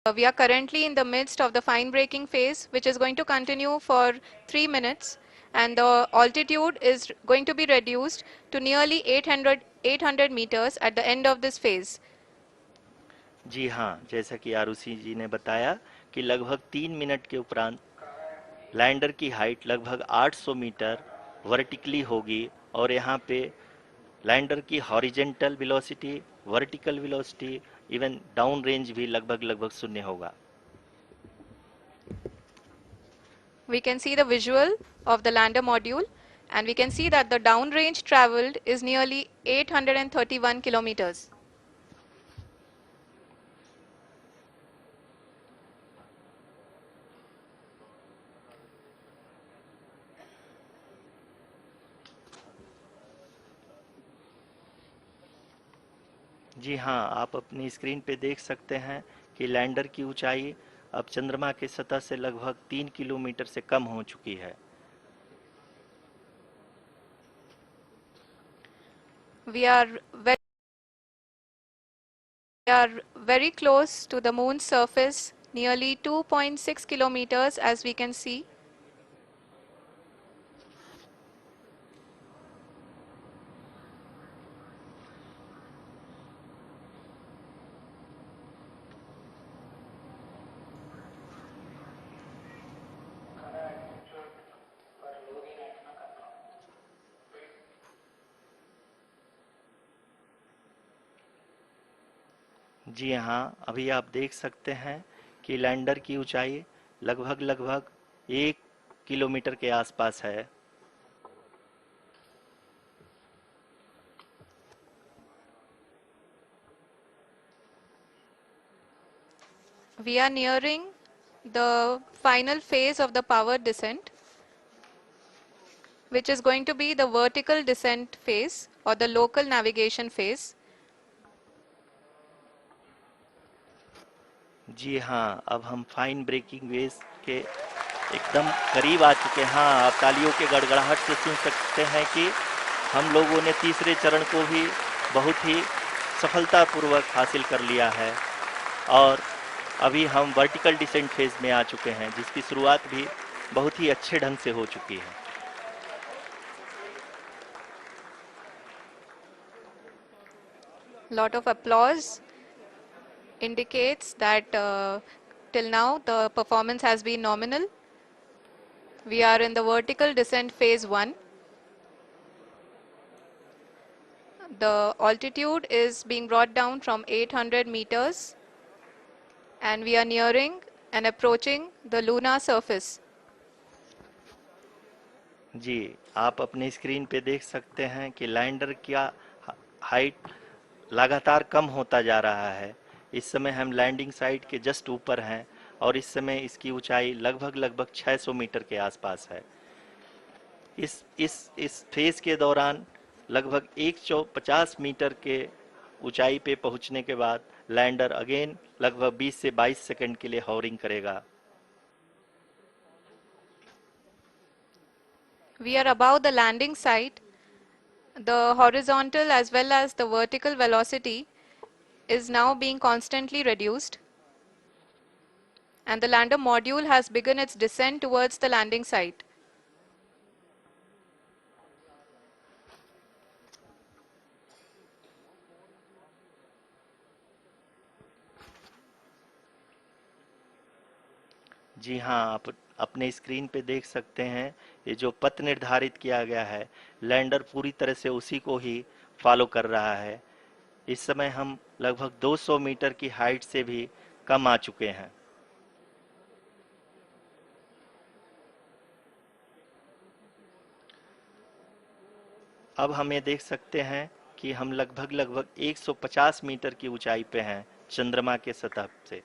We are currently in the midst of the fine braking phase, which is going to continue for 3 minutes, and the altitude is going to be reduced to nearly 800 meters at the end of this phase. जी हाँ, जैसा कि आरुषि जी ने बताया कि लगभग 3 minute के उपरांत lander की हाइट लगभग 800 मीटर वर्टिकली होगी और यहाँ पे लैंडर की horizontal velocity, vertical velocity, even down range भी लगभग लगभग शून्य होगा। We can see the visual of the lander module, and we can see that the downrange traveled is nearly 831 kilometers. जी हाँ, आप अपनी स्क्रीन पे देख सकते हैं कि लैंडर की ऊंचाई अब चंद्रमा की सतह से लगभग 3 किलोमीटर से कम हो चुकी है। We are very close to the moon's surface, nearly 2.6 kilometers, as we can see. जी हाँ, अभी आप देख सकते हैं कि लैंडर की ऊंचाई लगभग लगभग 1 किलोमीटर के आसपास है। We are nearing the final phase of the power descent, which is going to be the vertical descent phase or the local navigation phase. जी हाँ, अब हम फाइन ब्रेकिंग वेव के एकदम करीब आ चुके हैं। हाँ, आप तालियों के गड़गड़ाहट से सुन सकते हैं कि हम लोगों ने तीसरे चरण को भी बहुत ही सफलतापूर्वक हासिल कर लिया है और अभी हम वर्टिकल डिसेंट फेज में आ चुके हैं, जिसकी शुरुआत भी बहुत ही अच्छे ढंग से हो चुकी है। Lot of applause indicates that till now the performance has been nominal. We are in the vertical descent phase 1. The altitude is being brought down from 800 meters, and we are nearing and approaching the lunar surface. जी, आप अपने screen पे देख सकते हैं कि lander का height लगातार कम होता जा रहा है। इस समय हम लैंडिंग साइट के जस्ट ऊपर हैं और इस समय इसकी ऊंचाई लगभग लगभग 600 मीटर के आसपास है। इस फेज के दौरान लगभग 150 मीटर के ऊंचाई पे पहुंचने के बाद लैंडर अगेन लगभग 20 से 22 सेकंड के लिए हॉवरिंग करेगा। We are above the landing site. The horizontal as well as the vertical velocity is now being constantly reduced, and the lander module has begun its descent towards the landing site. जी हाँ, आप अपने screen पे देख सकते हैं ये जो पथ निर्धारित किया गया है, लैंडर पूरी तरह से उसी को ही फॉलो कर रहा है। इस समय हम लगभग 200 मीटर की हाइट से भी कम आ चुके हैं। अब हम ये देख सकते हैं कि हम लगभग लगभग 150 मीटर की ऊंचाई पे हैं चंद्रमा के सतह से।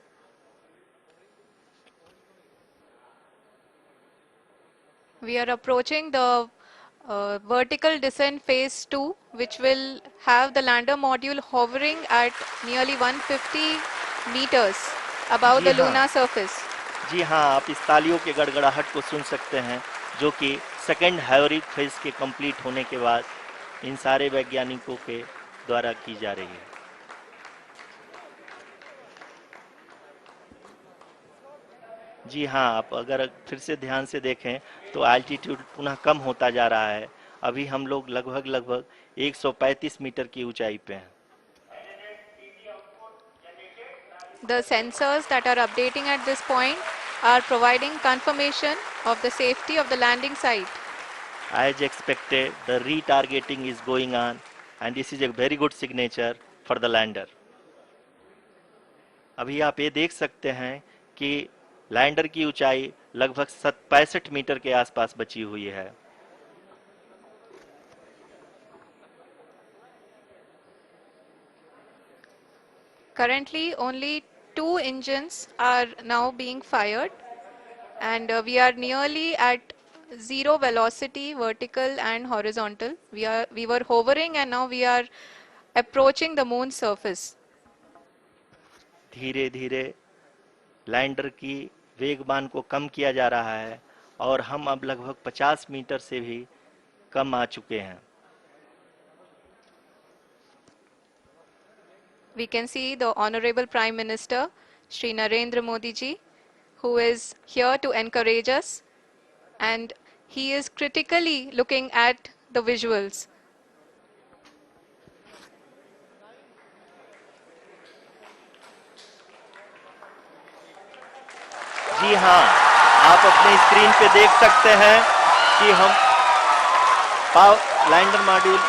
We are approaching the vertical descent phase 2, which will have the lander module hovering at nearly 150 meters above ji the हाँ, lunar surface. जी हाँ, आप इस तालियों के गड़गड़ाहट को सुन सकते हैं, जो कि सेकंड हाइवरिक फेज के कंप्लीट होने के बाद इन सारे वैज्ञानिकों के द्वारा की जा रही है। जी हाँ, आप अगर फिर से ध्यान से देखें तो एल्टीट्यूड पुनः कम होता जा रहा है। अभी हम लोग लगभग 135 मीटर की ऊंचाई पे हैं। The sensors that are updating at this point are providing confirmation of the safety of the landing site. As expected, the retargeting is going on and this is a very good signature for the lander. अभी आप ये देख सकते हैं कि lander की ऊंचाई लगभग 65 मीटर के आसपास बची हुई है। Currently, only 2 engines are now being fired, and we are nearly at zero velocity, vertical and horizontal. We were hovering, and now we are approaching the moon's surface. धीरे धीरे लैंडर की वेगमान को कम किया जा रहा है और हम अब लगभग 50 मीटर से भी कम आ चुके हैं। We can see the Honorable Prime Minister, Shri Narendra Modi ji, who is here to encourage us, and he is critically looking at the visuals. जी हाँ, आप अपने स्क्रीन पे देख सकते हैं कि हम lander module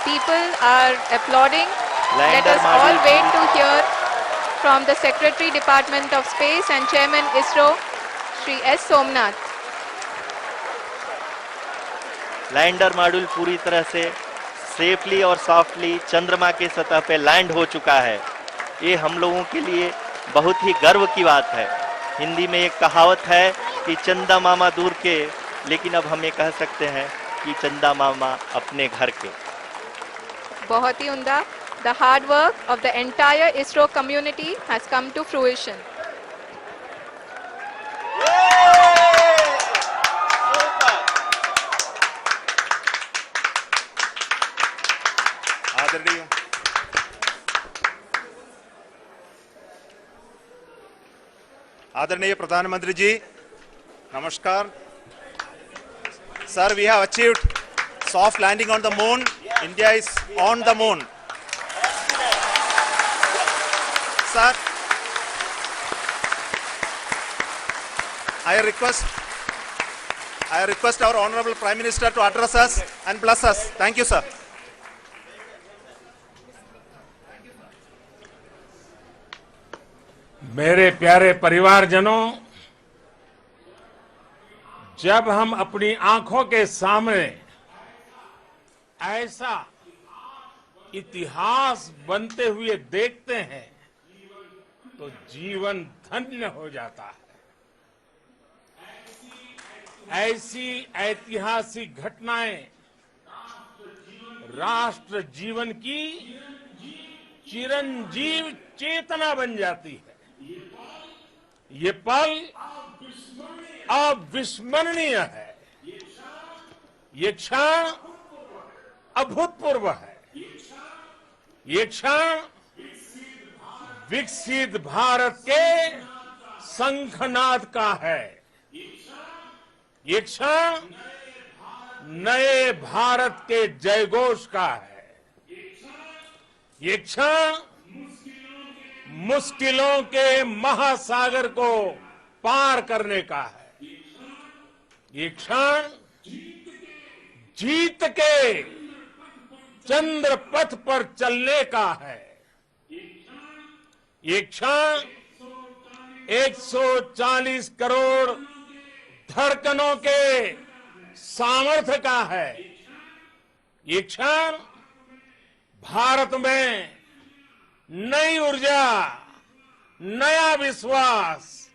People are applauding. Let lander us all module wait to hear from the Secretary Department of Space and Chairman ISRO, Shri S. Somnath. Lander module पूरी तरह से सेफली और सॉफ्टली चंद्रमा के सतह पे लैंड हो चुका है। ये हम लोगों के लिए बहुत ही गर्व की बात है। हिंदी में एक कहावत है कि चंदा मामा दूर के, लेकिन अब हम ये कह सकते हैं कि चंदा मामा अपने घर के। बहुत ही उम्दा. The hard work of the entire ISRO community has come to fruition. आदरणीय प्रधानमंत्री जी, नमस्कार. Sir, we have achieved soft landing on the moon. India is on the moon. Sir, I request our Honorable Prime Minister to address us and bless us. Thank you, sir. मेरे प्यारे परिवारजनों, जब हम अपनी आंखों के सामने ऐसा इतिहास बनते हुए देखते हैं तो जीवन धन्य हो जाता है। ऐसी ऐतिहासिक घटनाएं राष्ट्र जीवन की चिरंजीव चेतना बन जाती है। ये पल अविस्मरणीय है। ये क्षण अभूतपूर्व है। ये क्षण विकसित भारत के शंखनाद का है। ये क्षण नए भारत के जयघोष का है। ये क्षण मुश्किलों के महासागर को पार करने का है। ये क्षण जीत के चंद्र पथ पर चलने का है। ये क्षण 140 करोड़ धड़कनों के सामर्थ्य का है। ये क्षण भारत में नई ऊर्जा, नया विश्वास,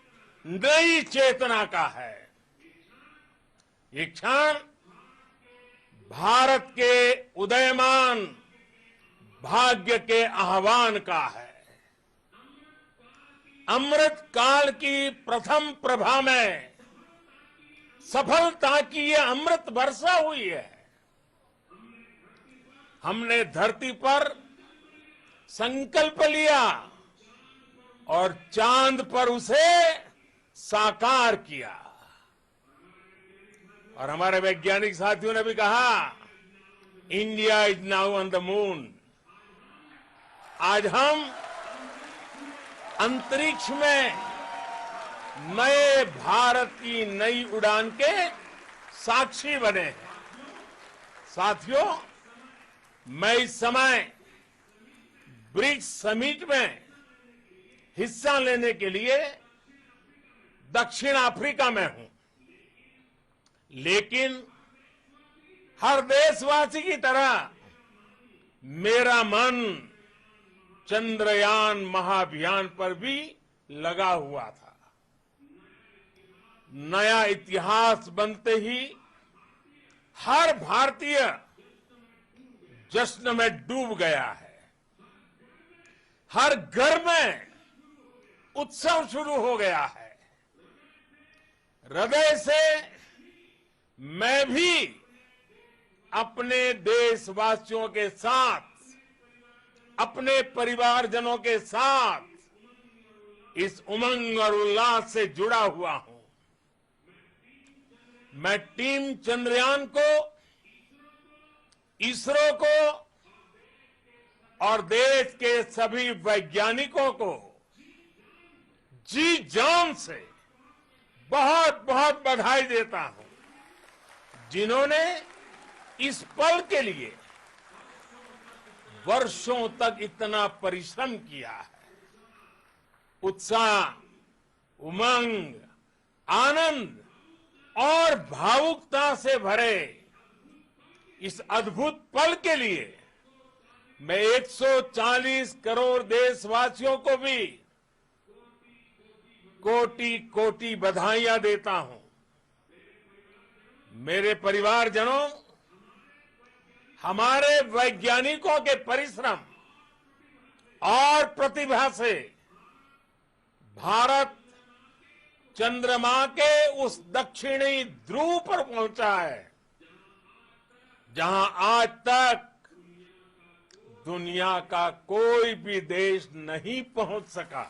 नई चेतना का है। ये क्षण भारत के उदयमान भाग्य के आह्वान का है। अमृत काल की प्रथम प्रभा में सफलता की ये अमृत वर्षा हुई है। हमने धरती पर संकल्प लिया और चांद पर उसे साकार किया। और हमारे वैज्ञानिक साथियों ने भी कहा, India is now on the moon. आज हम अंतरिक्ष में नए भारत की नई उड़ान के साक्षी बने हैं। साथियों, मैं इस समय ब्रिक्स समिट में हिस्सा लेने के लिए दक्षिण अफ्रीका में हूं, लेकिन हर देशवासी की तरह मेरा मन चंद्रयान महाअभियान पर भी लगा हुआ था। नया इतिहास बनते ही हर भारतीय जश्न में डूब गया है। हर घर में उत्सव शुरू हो गया है। हृदय से मैं भी अपने देशवासियों के साथ, अपने परिवारजनों के साथ इस उमंग और उल्लास से जुड़ा हुआ हूं। मैं टीम चंद्रयान को, इसरो को और देश के सभी वैज्ञानिकों को जी जान से बहुत बहुत बधाई देता हूं, जिन्होंने इस पल के लिए वर्षों तक इतना परिश्रम किया है। उत्साह, उमंग, आनंद और भावुकता से भरे इस अद्भुत पल के लिए मैं 140 करोड़ देशवासियों को भी कोटि कोटि बधाइयां देता हूं। मेरे परिवारजनों, हमारे वैज्ञानिकों के परिश्रम और प्रतिभा से भारत चंद्रमा के उस दक्षिणी ध्रुव पर पहुंचा है, जहां आज तक दुनिया का कोई भी देश नहीं पहुंच सका।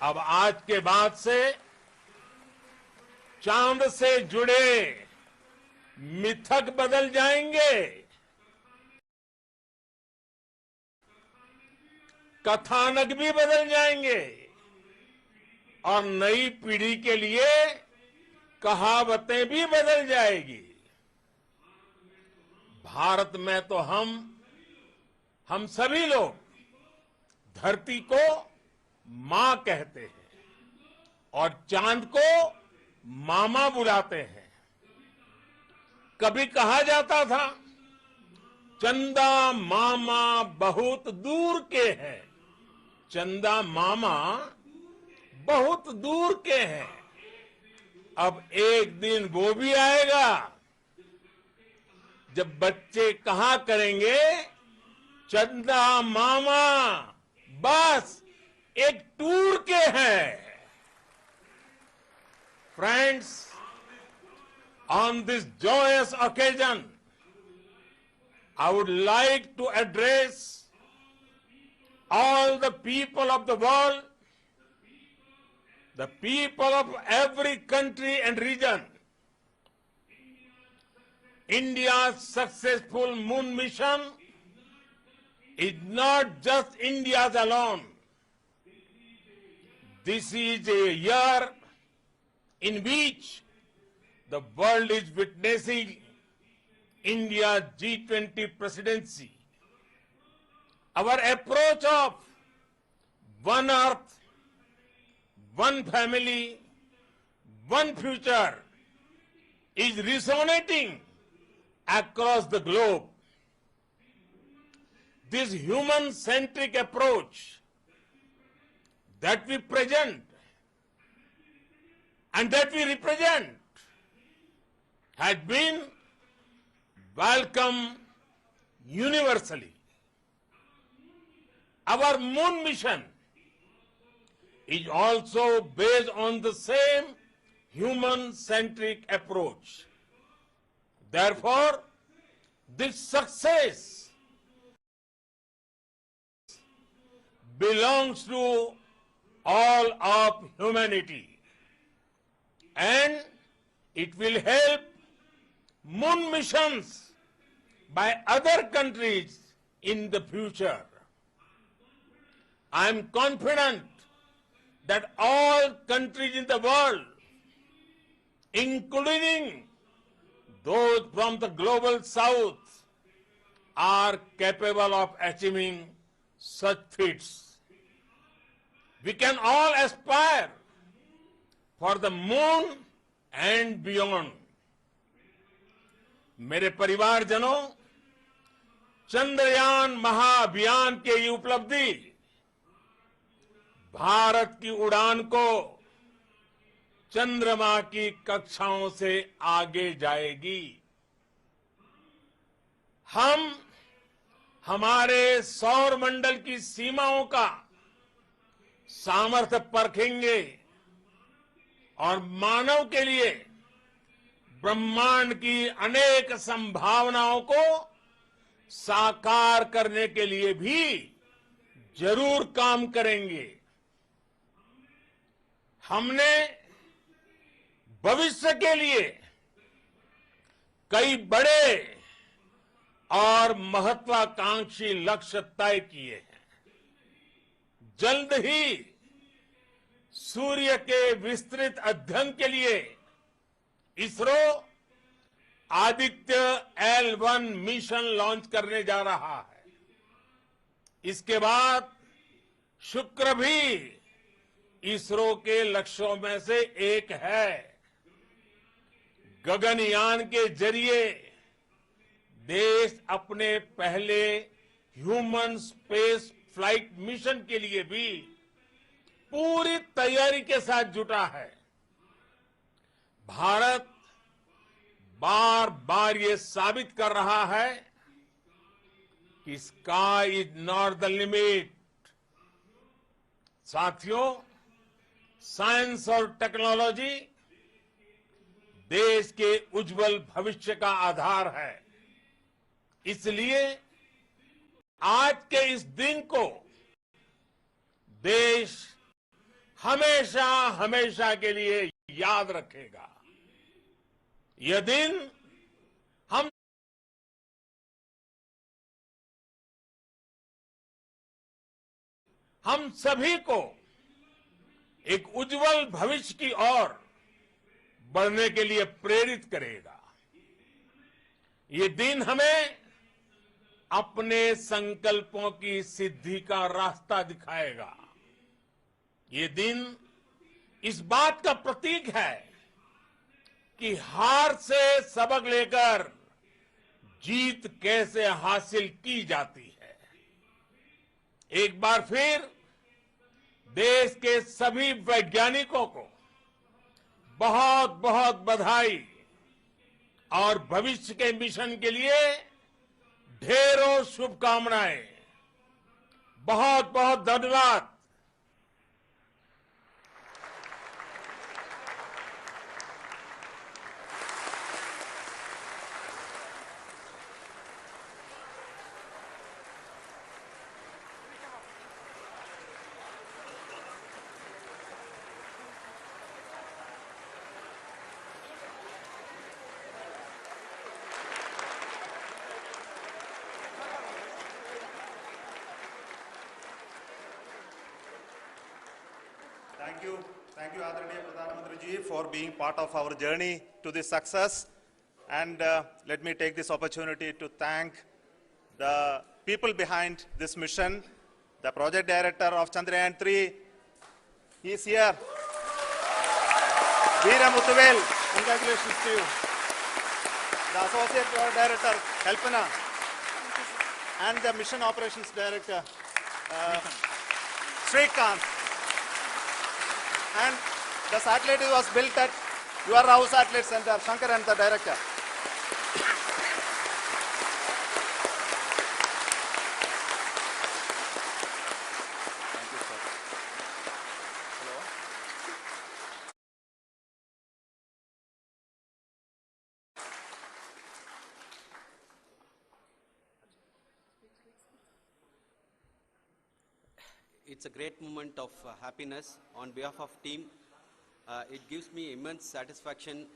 अब आज के बाद से चांद से जुड़े मिथक बदल जाएंगे, कथानक भी बदल जाएंगे और नई पीढ़ी के लिए कहावतें भी बदल जाएगी। भारत में तो हम सभी लोग धरती को मां कहते हैं और चांद को मामा बुलाते हैं। कभी कहा जाता था, चंदा मामा बहुत दूर के हैं। चंदा मामा बहुत दूर के हैं। अब एक दिन वो भी आएगा जब बच्चे कहा करेंगे, चंदा मामा बस एक टूर के हैं। Friends, on this joyous occasion, I would like to address all the people of the world, the people of every country and region. India's successful moon mission is not just India's alone. This is a year in which the world is witnessing India's G20 presidency. Our approach of one earth, one family, one future is resonating across the globe. This human-centric approach that we present and that we represent has been welcomed universally. Our moon mission is also based on the same human-centric approach. Therefore, this success belongs to all of humanity, and it will help moon missions by other countries in the future. I am confident that all countries in the world, including those from the global south, are capable of achieving such feats. We can all aspire for the moon and beyond. मेरे परिवारजनों, चंद्रयान महाअभियान के ये उपलब्धि भारत की उड़ान को चंद्रमा की कक्षाओं से आगे जाएगी। हम हमारे सौर मंडल की सीमाओं का सामर्थ्य परखेंगे और मानव के लिए ब्रह्मांड की अनेक संभावनाओं को साकार करने के लिए भी जरूर काम करेंगे। हमने भविष्य के लिए कई बड़े और महत्वाकांक्षी लक्ष्य तय किए हैं। जल्द ही सूर्य के विस्तृत अध्ययन के लिए ISRO Aditya L1 mission launch करने जा रहा है। इसके बाद शुक्र भी इसरो के लक्ष्यों में से एक है। गगनयान के जरिए देश अपने पहले ह्यूमन स्पेस फ्लाइट मिशन के लिए भी पूरी तैयारी के साथ जुटा है। भारत बार बार ये साबित कर रहा है कि sky is not the limit. साथियों, साइंस और टेक्नोलॉजी देश के उज्जवल भविष्य का आधार है। इसलिए आज के इस दिन को देश हमेशा हमेशा के लिए याद रखेगा। यह दिन हम सभी को एक उज्जवल भविष्य की ओर बढ़ने के लिए प्रेरित करेगा। ये दिन हमें अपने संकल्पों की सिद्धि का रास्ता दिखाएगा। ये दिन इस बात का प्रतीक है कि हार से सबक लेकर जीत कैसे हासिल की जाती है। एक बार फिर देश के सभी वैज्ञानिकों को बहुत बहुत बधाई और भविष्य के मिशन के लिए ढेरों शुभकामनाएं। बहुत बहुत धन्यवाद। Thank you, Adaraniya Pradhan Mantri ji, for being part of our journey to this success. And let me take this opportunity to thank the people behind this mission, the project director of Chandrayaan-3. He is here. Veera Muthuvel, congratulations to you. The associate project director, Kalpana, and the mission operations director, Srikanth. And the satellite was built at UR Rao Satellite Center, Shankar and the director. Thank you, sir. Hello. it's a great moment of happiness on behalf of team. It gives me immense satisfaction